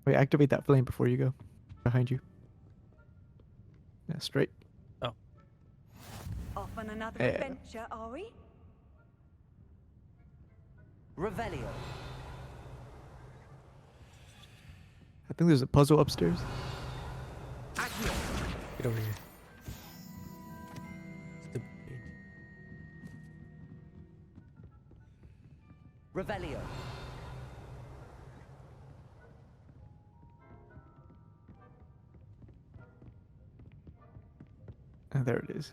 Wait, activate that flame before you go. Behind you. Yeah, straight. Oh. Off on another Yeah. adventure, are we? Revelio. I think there's a puzzle upstairs. Accio. Get over here. Stupid page. Revelio. There it is.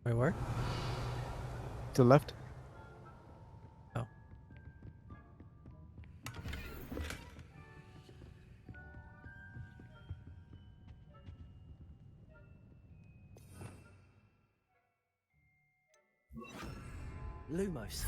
Wait, where? To the left. Oh. Lumos.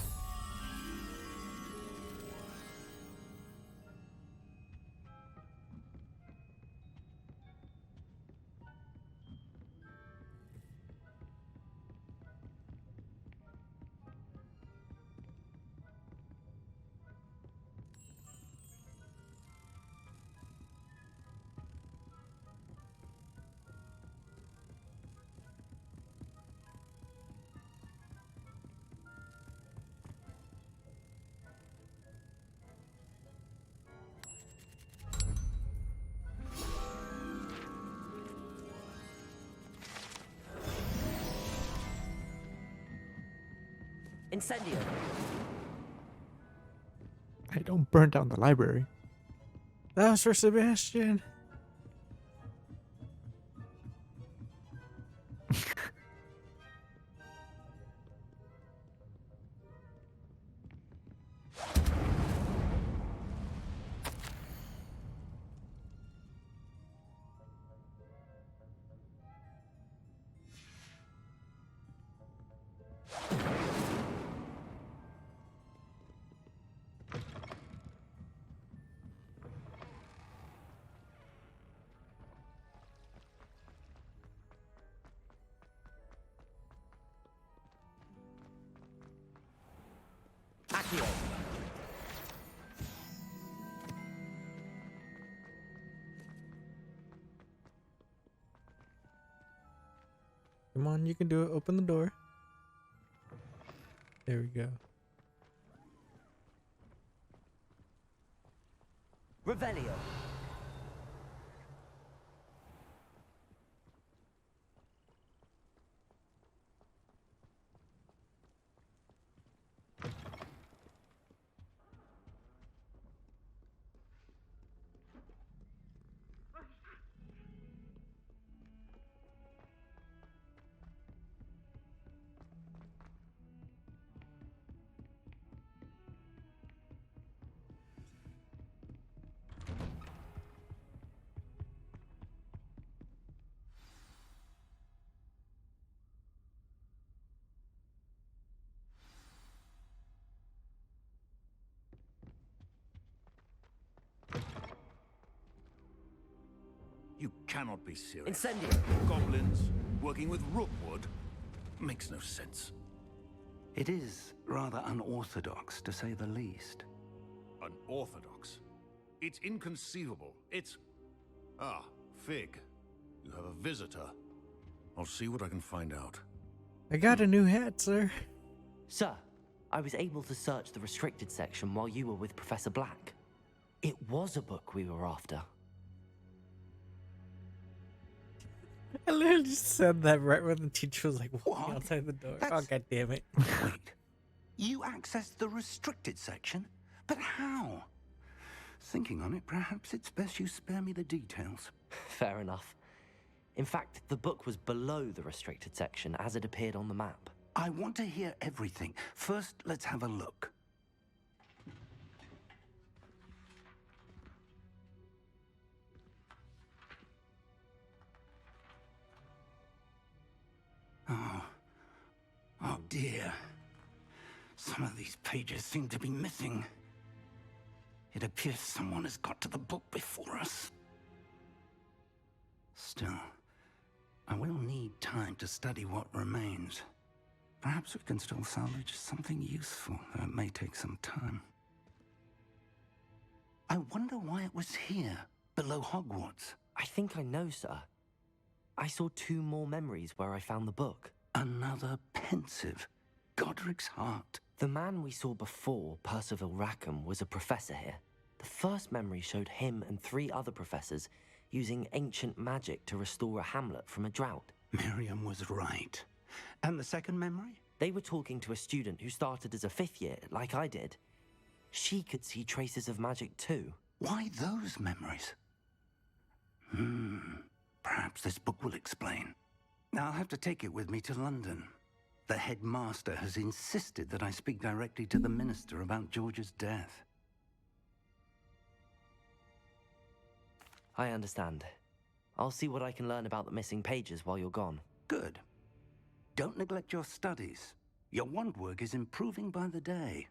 Incendio. Hey, don't burn down the library. That was for Sebastian. Accio. Come on, you can do it. Open the door. There we go. Revelio. You cannot be serious. Incendio. Goblins working with rootwood makes no sense. It is rather unorthodox, to say the least. Unorthodox. It's inconceivable. It's... Ah, Fig. You have a visitor. I'll see what I can find out. I got a new hat, sir. Sir, I was able to search the restricted section while you were with Professor Black. It was a book we were after. I literally just said that right when the teacher was like walking What? outside the door. That's- Oh, god damn it. Wait, you accessed the restricted section? But how? Thinking on it, perhaps it's best you spare me the details. Fair enough. In fact, the book was below the restricted section as it appeared on the map. I want to hear everything. First, let's have a look. Oh dear. Some of these pages seem to be missing. It appears someone has got to the book before us. Still, I will need time to study what remains. Perhaps we can still salvage something useful, though it may take some time. I wonder why it was here, below Hogwarts. I think I know, sir. I saw 2 more memories where I found the book. Another pensive. Godric's heart. The man we saw before, Percival Rackham, was a professor here. The first memory showed him and 3 other professors using ancient magic to restore a hamlet from a drought. Miriam was right. And the second memory? They were talking to a student who started as a 5th year, like I did. She could see traces of magic too. Why those memories? Perhaps this book will explain. Now I'll have to take it with me to London. The headmaster has insisted that I speak directly to the minister about George's death. I understand. I'll see what I can learn about the missing pages while you're gone. Good. Don't neglect your studies. Your wand work is improving by the day.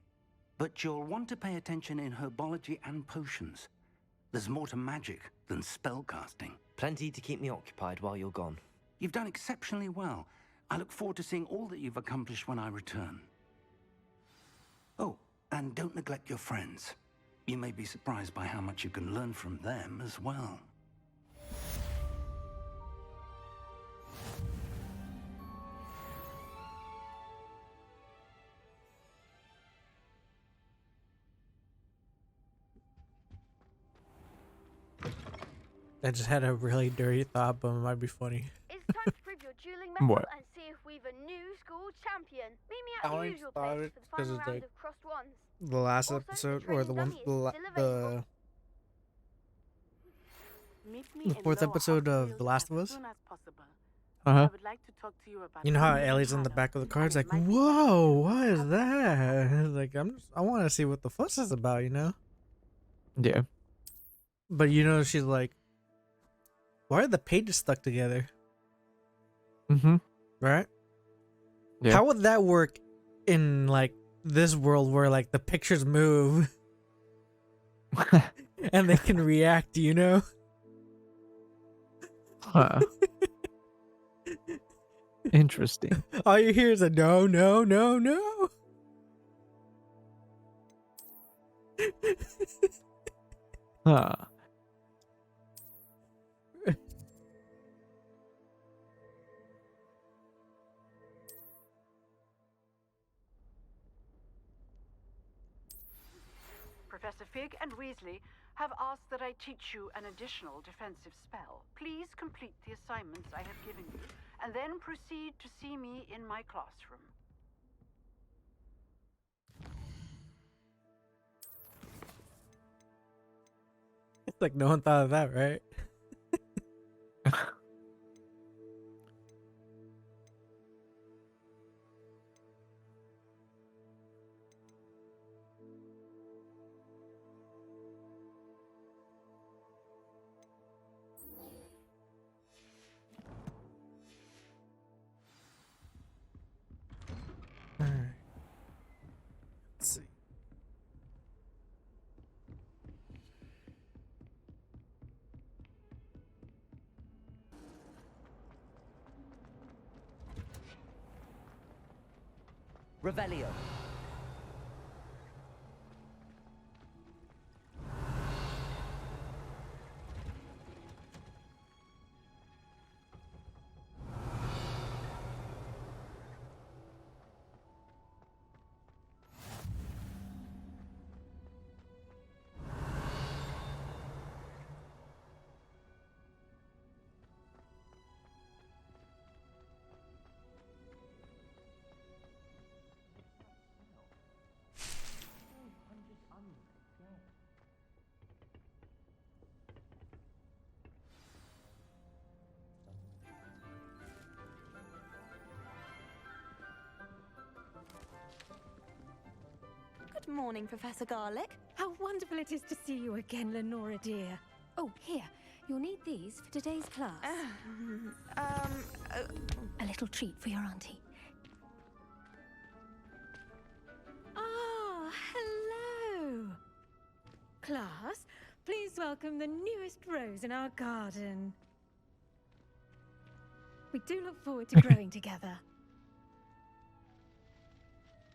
But you'll want to pay attention in herbology and potions. There's more to magic than spellcasting. Plenty to keep me occupied while you're gone. You've done exceptionally well. I look forward to seeing all that you've accomplished when I return. Oh, and don't neglect your friends. You may be surprised by how much you can learn from them as well. I just had a really dirty thought, but it might be funny. It's time to prove your dueling mettle What? and see if we've a new school champion. Meet me at I the only usual thought place it for the because final it's round like of crossed ones. the last Also, the episode, or the training one, dummy is still available. Meet me the in 4th Lower episode of Hogsfield The Last of as Us. soon as possible. Uh I huh. would like to talk to you about You know how Harry Ellie's on the Potter, back of the card? It's and like, it might be whoa, what something is else. that? Like, I want to see what the fuss is about, you know? Yeah. But you know, she's like, why are the pages stuck together? Mm-hmm. Right? Yeah. How would that work in like this world where like the pictures move and they can react, you know? Huh. Interesting. All you hear is a no, no, no, no. Huh. Professor Fig and Weasley have asked that I teach you an additional defensive spell. Please complete the assignments I have given you, and then proceed to see me in my classroom. It's like no one thought of that, right? Alright. Let's see. Revelio. Good morning, Professor Garlick. How wonderful it is to see you again, Lenora dear. Oh, here. You'll need these for today's class. A little treat for your auntie. Ah, hello. Class, please welcome the newest rose in our garden. We do look forward to growing together.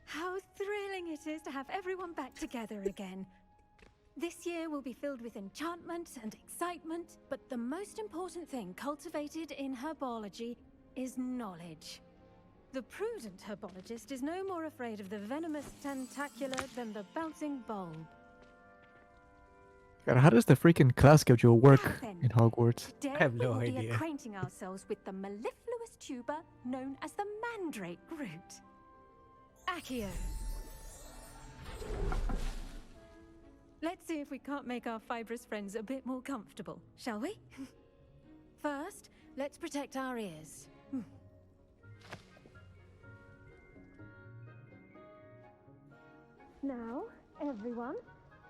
How thrilling it is to have everyone back together again. This year will be filled with enchantment and excitement, but the most important thing cultivated in herbology is knowledge. The prudent herbologist is no more afraid of the venomous tentacular than the bouncing bulb. God, how does the freaking class schedule work Now then, in Hogwarts? Today I have we no will be idea. acquainting ourselves with the mellifluous tuber known as the mandrake root. Accio. Let's see if we can't make our fibrous friends a bit more comfortable, shall we? First, let's protect our ears. Now, everyone,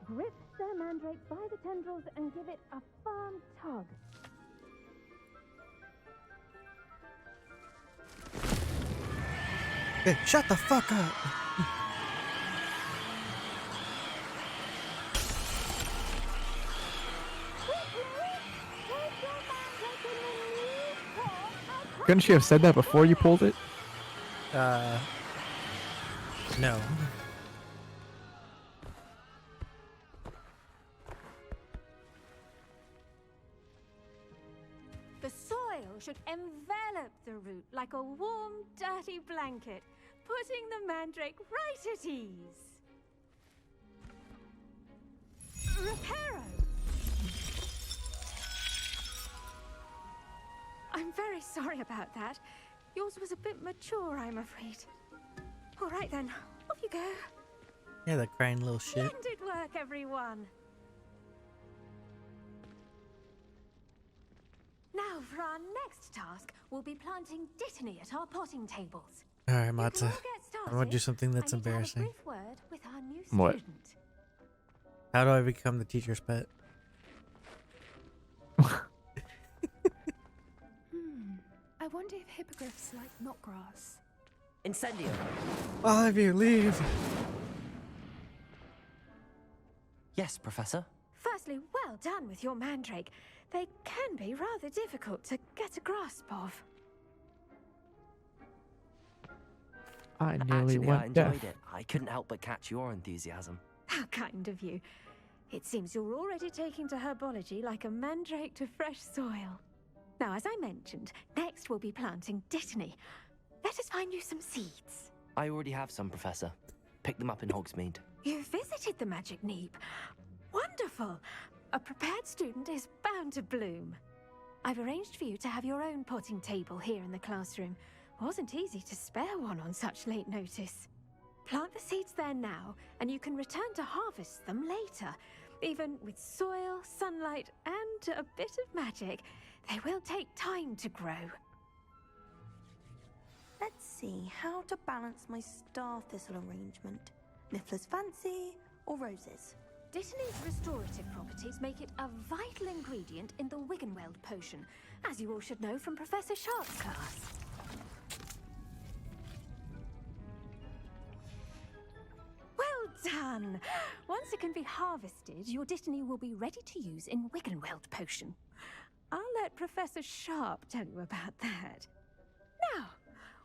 grip their mandrake by the tendrils and give it a firm tug. Hey, shut the fuck up. Couldn't she have said that before you pulled it? No. The soil should envelop the root like a warm, dirty blanket, putting the mandrake right at ease. Reparo! I'm very sorry about that. Yours was a bit mature, I'm afraid. All right then, off you go. Yeah, that crying little shit. Splendid work, everyone. Now, for our next task, we'll be planting dittany at our potting tables. Alright, You can all Matza. get I'm gonna do started. something that's I need to have a embarrassing. brief word with our new What? student. How do I become the teacher's pet? I wonder if hippogriffs like knotgrass. Incendio! All of you, leave! Yes, Professor. Firstly, well done with your mandrake. They can be rather difficult to get a grasp of. I nearly Actually, I went enjoyed deaf. it. I couldn't help but catch your enthusiasm. How kind of you. It seems you're already taking to herbology like a mandrake to fresh soil. Now, as I mentioned, next we'll be planting dittany. Let us find you some seeds. I already have some, Professor. Pick them up in Hogsmeade. You visited the Magic Neep. Wonderful. A prepared student is bound to bloom. I've arranged for you to have your own potting table here in the classroom. Wasn't easy to spare one on such late notice. Plant the seeds there now, and you can return to harvest them later. Even with soil, sunlight, and a bit of magic, they will take time to grow. Let's see how to balance my star thistle arrangement. Niffler's fancy or roses? Dittany's restorative properties make it a vital ingredient in the Wiggenweld potion, as you all should know from Professor Sharp's class. Well done! Once it can be harvested, your Dittany will be ready to use in Wiggenweld potion. I'll let Professor Sharp tell you about that. Now,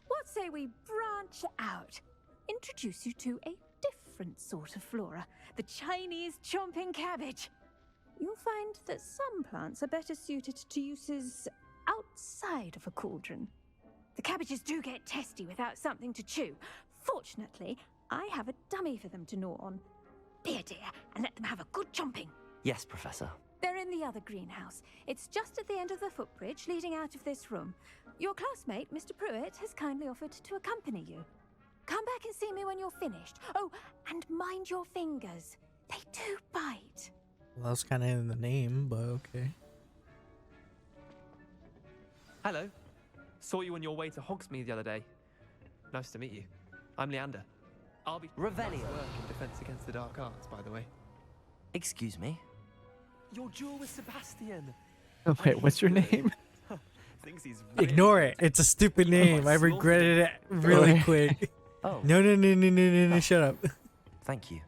what say we branch out? Introduce you to a different sort of flora, the Chinese chomping cabbage. You'll find that some plants are better suited to uses outside of a cauldron. The cabbages do get testy without something to chew. Fortunately, I have a dummy for them to gnaw on. Be a dear and let them have a good chomping. Yes, Professor. They're in the other greenhouse. It's just at the end of the footbridge leading out of this room. Your classmate, Mr. Pruitt, has kindly offered to accompany you. Come back and see me when you're finished. Oh, and mind your fingers. They do bite. Well, that was kind of in the name, but okay. Hello. Saw you on your way to Hogsmeade the other day. Nice to meet you. I'm Leander. I'll be Revelio. work in Defense Against the Dark Arts, by the way. Excuse me? Your duel with Sebastian. Oh, wait, what's your name? Thinks he's really Ignore it. good. It's a stupid name. I regretted it really quick. Oh, No, shut up. thank you.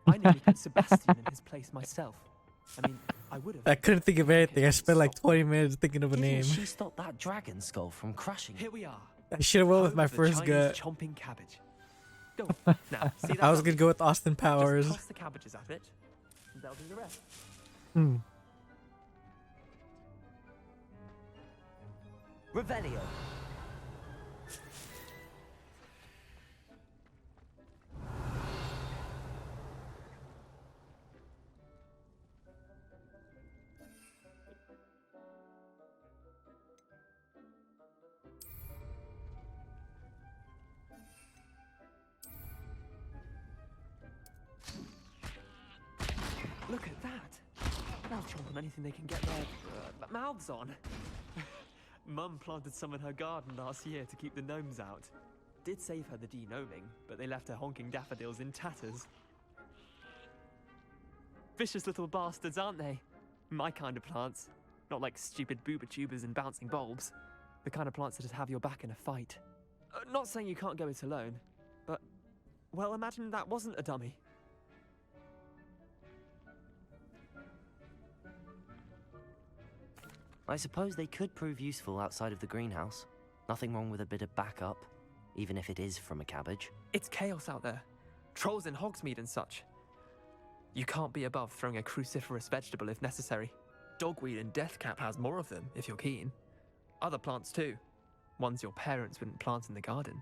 I nearly put Sebastian in his place myself. I mean, I would have. I couldn't think of anything. I spent like 20 minutes thinking of a Didn't name. she stop that dragon skull from crushing Here it? we are. I should have went with Home my of the first Chinese gut. chomping cabbage. Go. Now, see that I was lump? gonna go with Austin Just Powers. toss the cabbages at it. and they'll do the rest. Hmm. Revelio. Look at that! They'll chomp on anything they can get their mouths on. Mum planted some in her garden last year to keep the gnomes out. Did save her the de-gnoming, but they left her honking daffodils in tatters. Vicious little bastards, aren't they? My kind of plants. Not like stupid booba tubers and bouncing bulbs. The kind of plants that'd have your back in a fight. Not saying you can't go it alone, but, well, imagine that wasn't a dummy. I suppose they could prove useful outside of the greenhouse. Nothing wrong with a bit of backup, even if it is from a cabbage. It's chaos out there. Trolls in Hogsmeade and such. You can't be above throwing a cruciferous vegetable if necessary. Dogweed and deathcap has more of them, if you're keen. Other plants too. Ones your parents wouldn't plant in the garden.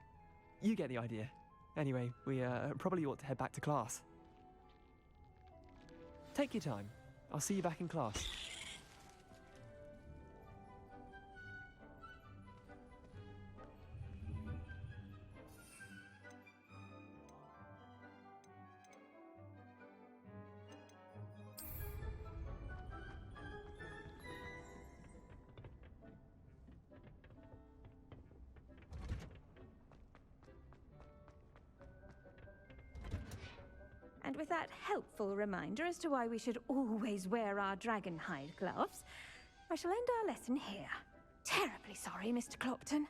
You get the idea. Anyway, we probably ought to head back to class. Take your time. I'll see you back in class. And with that helpful reminder as to why we should always wear our dragon hide gloves, I shall end our lesson here. Terribly sorry, Mr. Clopton.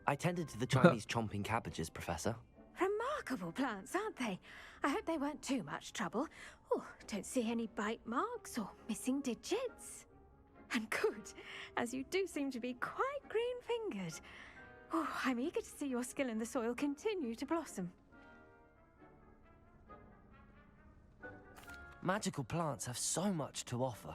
I tended to the Chinese chomping cabbages, Professor. Remarkable plants, aren't they? I hope they weren't too much trouble. Oh, don't see any bite marks or missing digits. And good, as you do seem to be quite green-fingered. Oh, I'm eager to see your skill in the soil continue to blossom. Magical plants have so much to offer.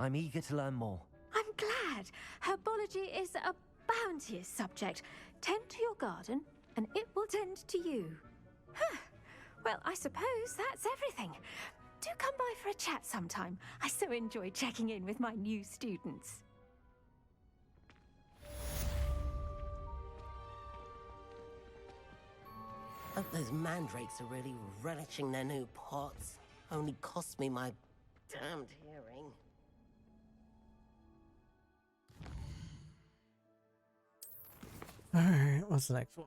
I'm eager to learn more. I'm glad. Herbology is a bounteous subject. Tend to your garden, and it will tend to you. Well, I suppose that's everything. Do come by for a chat sometime. I so enjoy checking in with my new students. Hope those mandrakes are really relishing their new pots. Only cost me my damned hearing. Alright, what's the next one?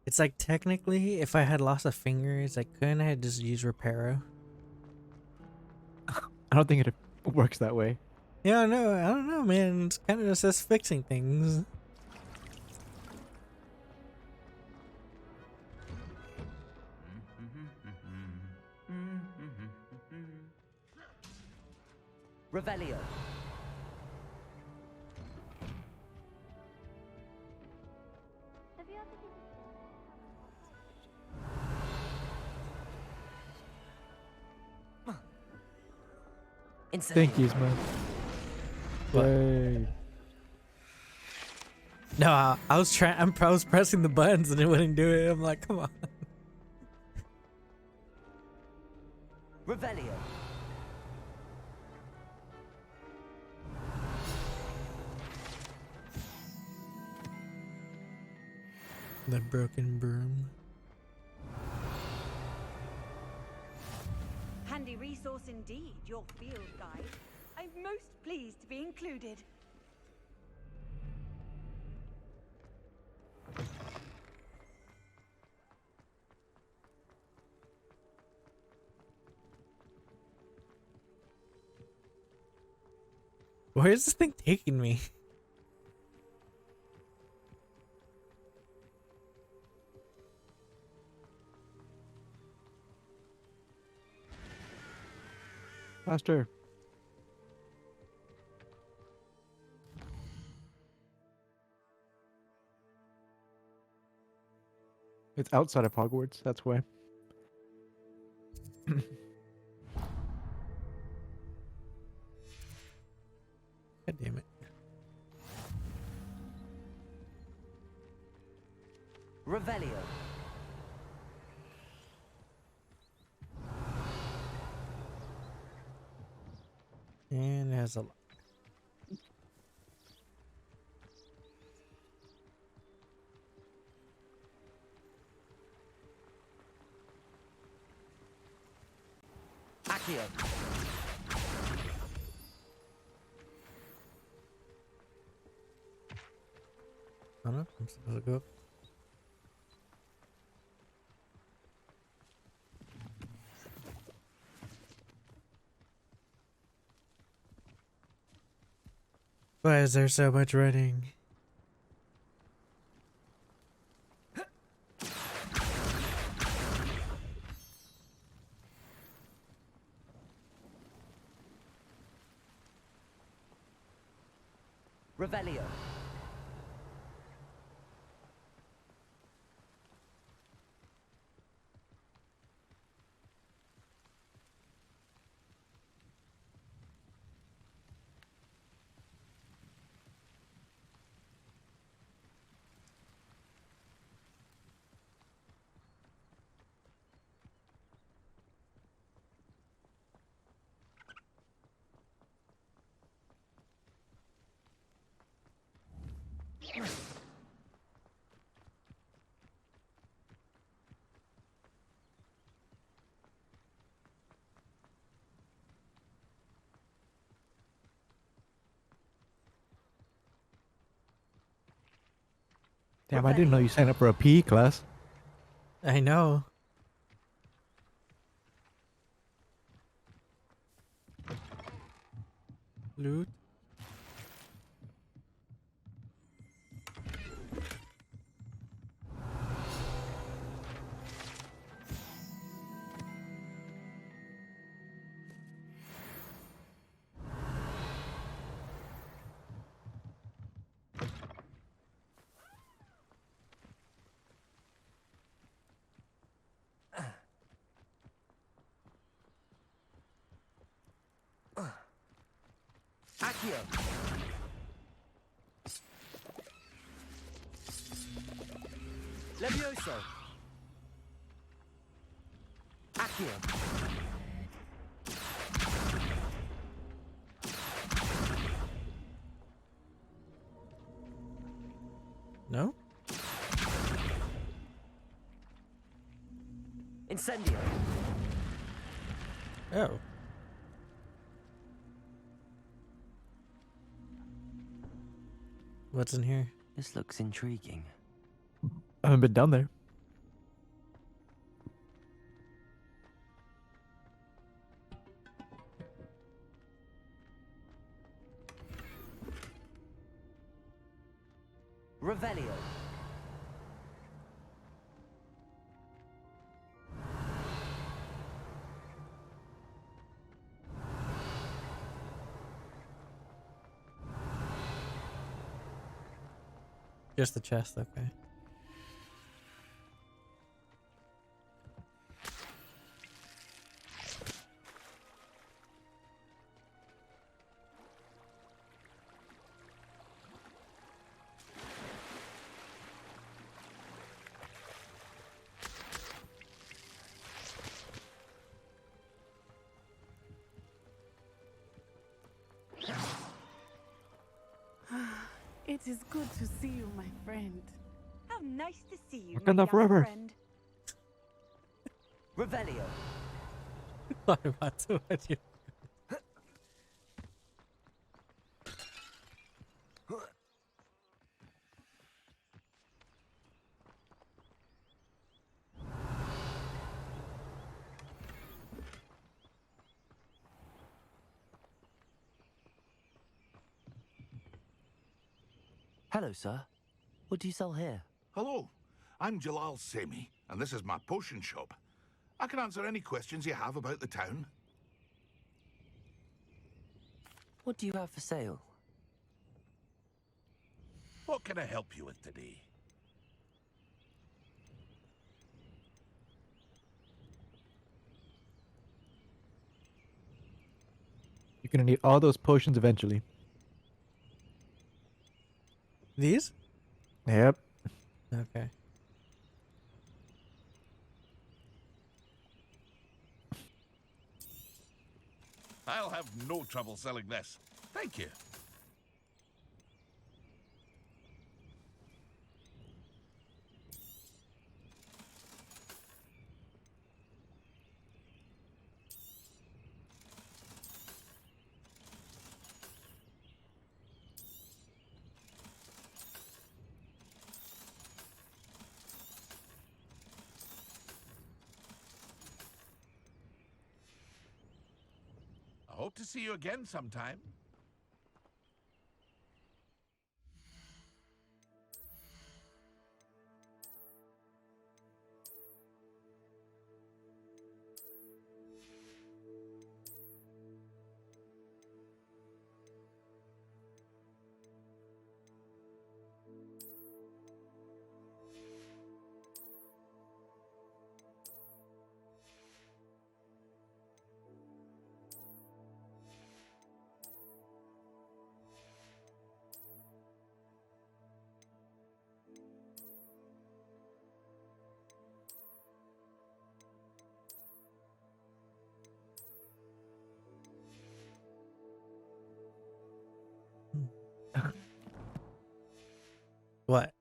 It's like technically, if I had lost a fingers, I couldn't have just used Reparo. I don't think it works that way. Yeah, no, I don't know, man. It's kind of just us fixing things. Revelio. Thank you, man. Yay. No, I was trying. I was pressing the buttons and it wouldn't do it. I'm like, come on. Revelio. The broken broom. Handy resource indeed, your field guide. I'm most pleased to be included. Where is this thing taking me? Faster. It's outside of Hogwarts, that's why. God damn it. Revelio. And it has a lot. Accio. Oh no, I'm supposed to go up. Why is there so much running? Revelio. Damn, I didn't know you signed up for a PE class. I know. Loot. Accio. Levioso. Accio. No? Incendio. Oh. What's in here? This looks intriguing. I haven't been down there. Revelio. Just the chest, okay. It is good to see you, my friend. How nice to see you, Wakanda my young forever. friend. Revelio. Hello, sir. What do you sell here? Hello, I'm Jalal Semi, and this is my potion shop. I can answer any questions you have about the town. What do you have for sale? What can I help you with today? You're gonna need all those potions eventually. These? Yep. Okay. I'll have no trouble selling this. Thank you. I hope to see you again sometime. What?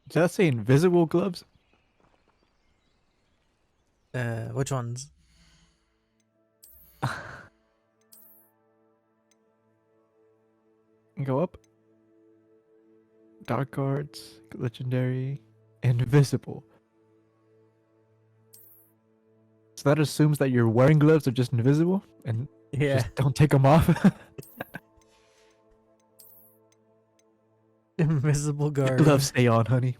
Did that say invisible gloves? Which ones? Go up. Dark cards, legendary, invisible. So that assumes that you're wearing gloves are just invisible and just don't take them off. Invisible Your guard. gloves stay on, honey.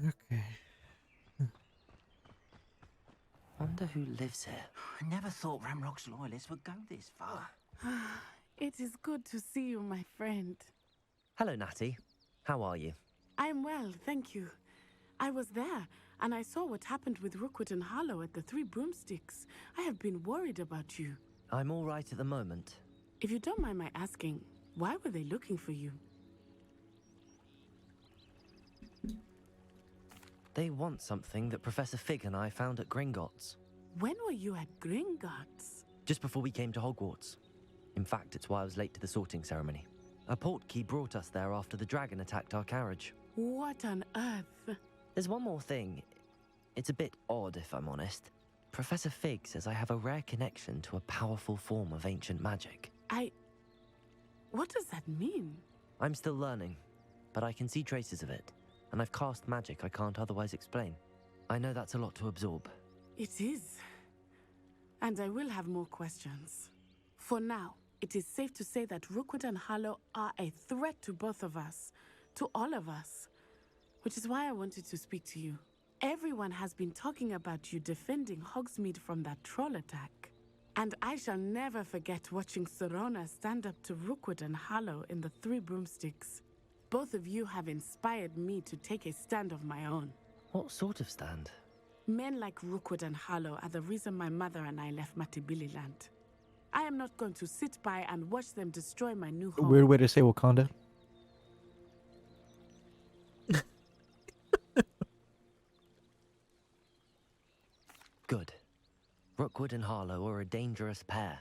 Okay. Wonder who lives here. I never thought Ramrock's loyalists would go this far. It is good to see you, my friend. Hello, Natty. How are you? I'm well, thank you. I was there, and I saw what happened with Rookwood and Harlow at the Three Broomsticks. I have been worried about you. I'm all right at the moment. If you don't mind my asking, why were they looking for you? They want something that Professor Fig and I found at Gringotts. When were you at Gringotts? Just before we came to Hogwarts. In fact, it's why I was late to the sorting ceremony. A portkey brought us there after the dragon attacked our carriage. What on earth? There's one more thing. It's a bit odd, if I'm honest. Professor Fig says I have a rare connection to a powerful form of ancient magic. What does that mean? I'm still learning, but I can see traces of it, and I've cast magic I can't otherwise explain. I know that's a lot to absorb. It is. And I will have more questions. For now, it is safe to say that Rookwood and Harlow are a threat to both of us, to all of us, which is why I wanted to speak to you. Everyone has been talking about you defending Hogsmeade from that troll attack. And I shall never forget watching Serona stand up to Rookwood and Harlow in the Three Broomsticks. Both of you have inspired me to take a stand of my own. What sort of stand? Men like Rookwood and Harlow are the reason my mother and I left Matibili land. I am not going to sit by and watch them destroy my new A home. weird way to say Wakanda. Good. Rookwood and Harlow are a dangerous pair.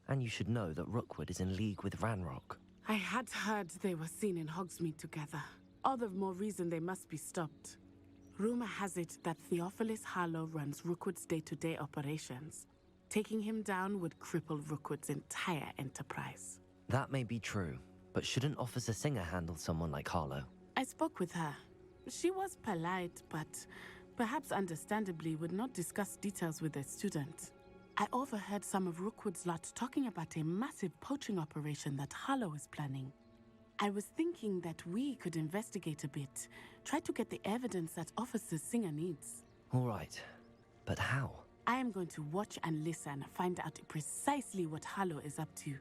And you should know that Rookwood is in league with Ranrock. I had heard they were seen in Hogsmeade together. All the more reason they must be stopped. Rumor has it that Theophilus Harlow runs Rookwood's day-to-day operations. Taking him down would cripple Rookwood's entire enterprise. That may be true, but shouldn't Officer Singer handle someone like Harlow? I spoke with her. She was polite, but perhaps understandably would not discuss details with a student. I overheard some of Rookwood's lot talking about a massive poaching operation that Harlow is planning. I was thinking that we could investigate a bit, try to get the evidence that Officer Singer needs. All right, but how? I am going to watch and listen, find out precisely what Harlow is up to.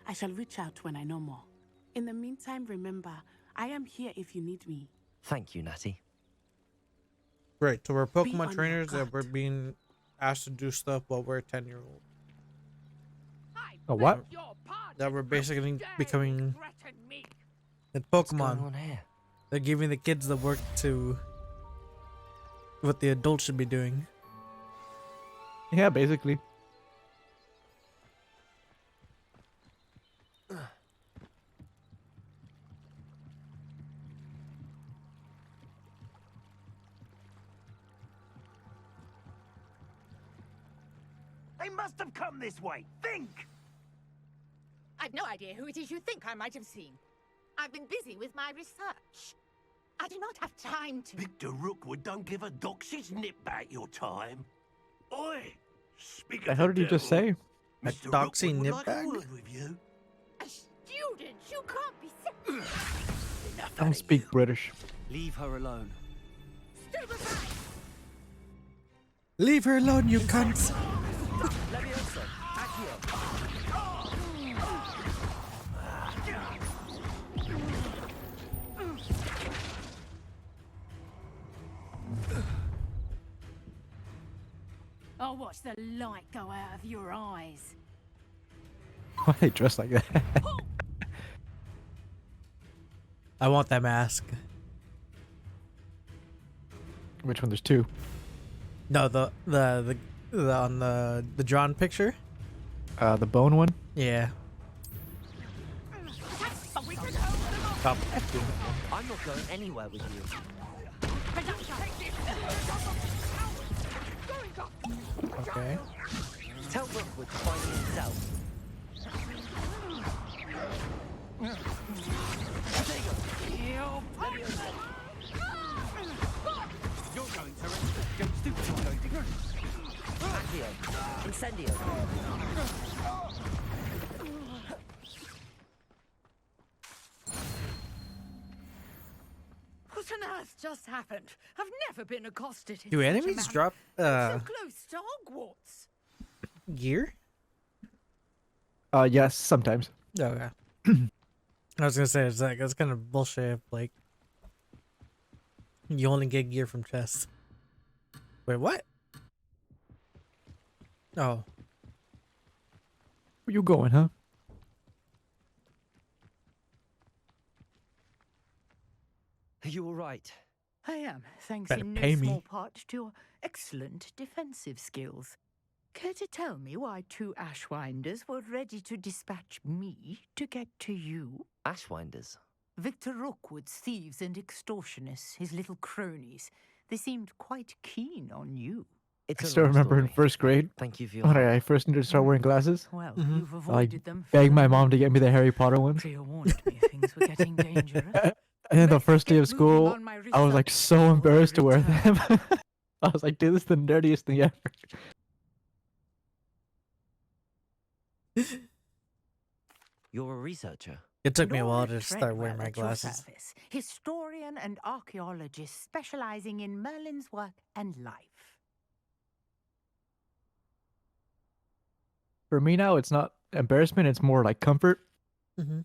I shall reach out when I know more. In the meantime, remember, I am here if you need me. Thank you, Natty. Great. So we're Be on Pokemon your trainers that guard. we're being asked to do stuff while we're 10-year-old. A what? That we're basically becoming in What's going Pokemon. on here? They're giving the kids the work to what the adults should be doing. Yeah, basically. They must have come this way. Think! I've no idea who it is you think I might have seen. I've been busy with my research. I do not have time to... Victor Rookwood don't give a doxy's nip back your time. Oi! Speak The of hell the did you just devil, say? A Mr. doxy Rookwood would nip like bag? a word with you. A student! You can't be so... Enough I don't out of speak you. British. Leave her alone. Leave her alone, you cunts! Leviosa, Accio. I'll watch the light go out of your eyes. Why are they dressed like that? I want that mask. Which one? There's two. No, the on the drawn picture. The bone one? Yeah. Stop. I'm not going anywhere with you. Okay. Tell Rookwood to find me himself. You're going to go stupid. You're going to go. Accio. Incendio. What on earth just happened? I've never been accosted in Do such a enemies manner. drop So close to Hogwarts. gear? Yes, sometimes. Okay. I was gonna say it's like that's kind of bullshit. If, like you only get gear from chests. Wait, what? Oh, Where you going, huh? Are you all right? I am, thanks Better in no pay me. small part to your excellent defensive skills. Care to tell me why two Ashwinders were ready to dispatch me to get to you? Ashwinders. Victor Rookwood's thieves and extortionists, his little cronies. They seemed quite keen on you. It's I a still long remember in story. first grade Thank you for your when help. I first needed to start wearing glasses. Well, Mhm. you've I avoided them. begged my for mom to get me the Harry Potter ones. Cleo warned me things were getting dangerous. And then the Let's first day get of moving school, on my I was like research so before I embarrassed to wear return. them. I was like, dude, this is the nerdiest thing ever. You're a researcher. it took me a while Nora to start wearing Treadwell my at your glasses. service, historian and archaeologist specializing in Merlin's work and life. For me now, it's not embarrassment. It's more like comfort. Mm-hmm.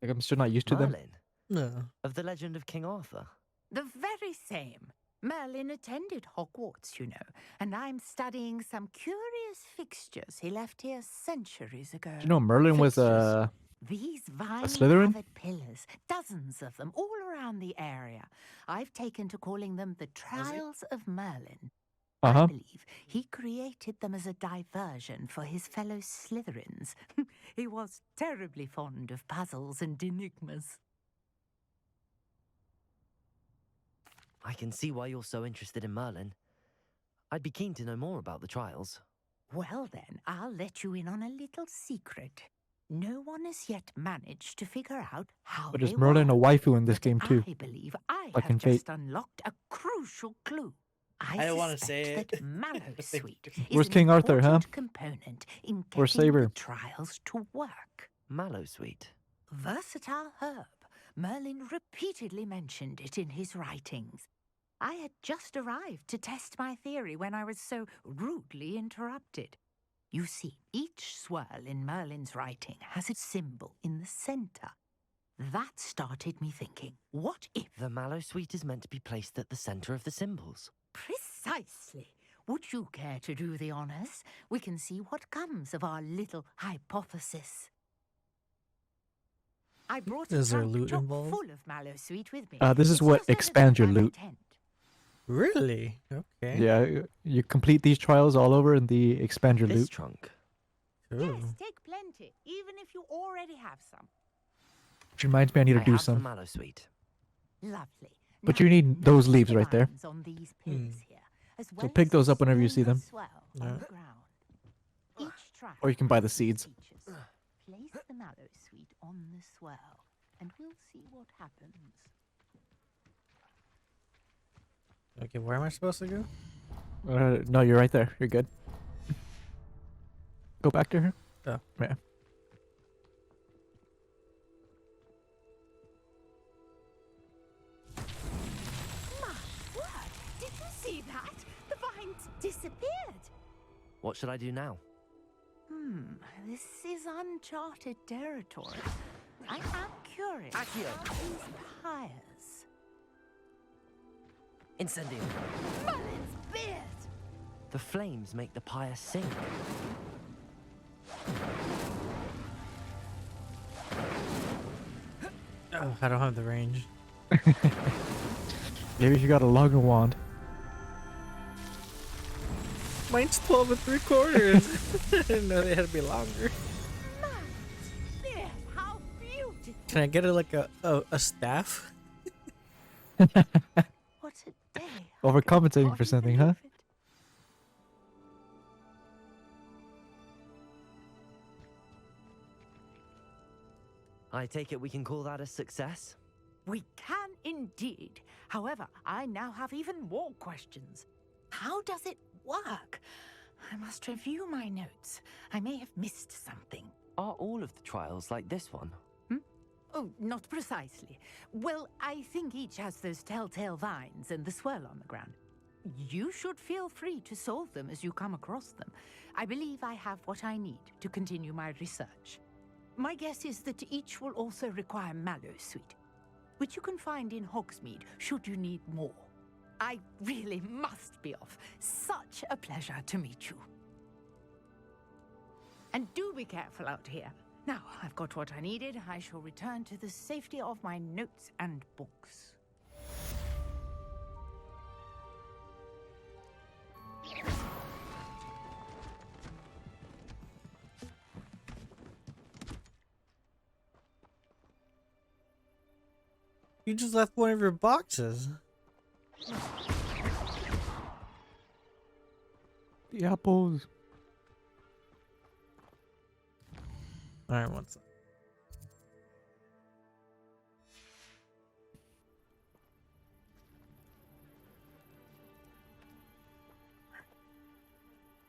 Like I'm still not used to them. Merlin? No. Of the legend of King Arthur? The very same. Merlin attended Hogwarts, you know, and I'm studying some curious fixtures he left here centuries ago. Do you know Merlin was These Slytherin? vine-covered pillars, dozens of them all around the area. I've taken to calling them the Trials of Merlin. I believe he created them as a diversion for his fellow Slytherins. He was terribly fond of puzzles and enigmas. I can see why you're so interested in Merlin. I'd be keen to know more about the trials. Well then, I'll let you in on a little secret. No one has yet managed to figure out how But they is Merlin a work. waifu in this game too? I believe I Like have in Fate. just unlocked a crucial clue. I don't wanna say suspect it. that Mallowsweet is Where's an King Arthur, huh? important component in Or getting Saber? the trials to work. Mallowsweet. Versatile herb. Merlin repeatedly mentioned it in his writings. I had just arrived to test my theory when I was so rudely interrupted. You see, each swirl in Merlin's writing has a symbol in the center. That started me thinking, what if... The Mallowsweet is meant to be placed at the center of the symbols. Precisely. Would you care to do the honors? We can see what comes of our little hypothesis. I brought a Is there trunk loot chock involved? full of Mallowsweet with me. This is It's what just under the expands your banana loot. tent. Really? Okay. Yeah, you complete these trials all over and the expand your This loot. trunk. Ooh. Yes, take plenty, even if you already have some. Which reminds me I need to do have some. the Mallowsweet. Lovely. But Now, you need those leaves notice right the there. vines on these pillars here, as So well pick as those the up whenever you see small them. swell Yeah. on the ground. Each trial Or you can buy the has seeds. features. Place the Mallowsweet on the swell, and we'll see what happens. Okay, where am I supposed to go? No, you're right there. You're good. Go back to her. Oh. Yeah. My word! Did you see that? The vines disappeared. What should I do now? This is uncharted territory. I am curious. Accio. Are these pyres? Incendio. Merlin's beard! The flames make the pyre sink. Oh, I don't have the range. Maybe if you got a longer wand. Mine's 12 3/4. I didn't know they had to be longer. Beard, how beautiful! Can I get it like a staff? What a day! Overcompensating for something, huh? I take it we can call that a success? We can indeed. However, I now have even more questions. How does it work? I must review my notes. I may have missed something. Are all of the trials like this one? Oh, not precisely. Well, I think each has those telltale vines and the swirl on the ground. You should feel free to solve them as you come across them. I believe I have what I need to continue my research. My guess is that each will also require Mallowsweet, which you can find in Hogsmeade should you need more. I really must be off. Such a pleasure to meet you. And do be careful out here. Now, I've got what I needed. I shall return to the safety of my notes and books. You just left one of your boxes. The apples. Alright, one sec.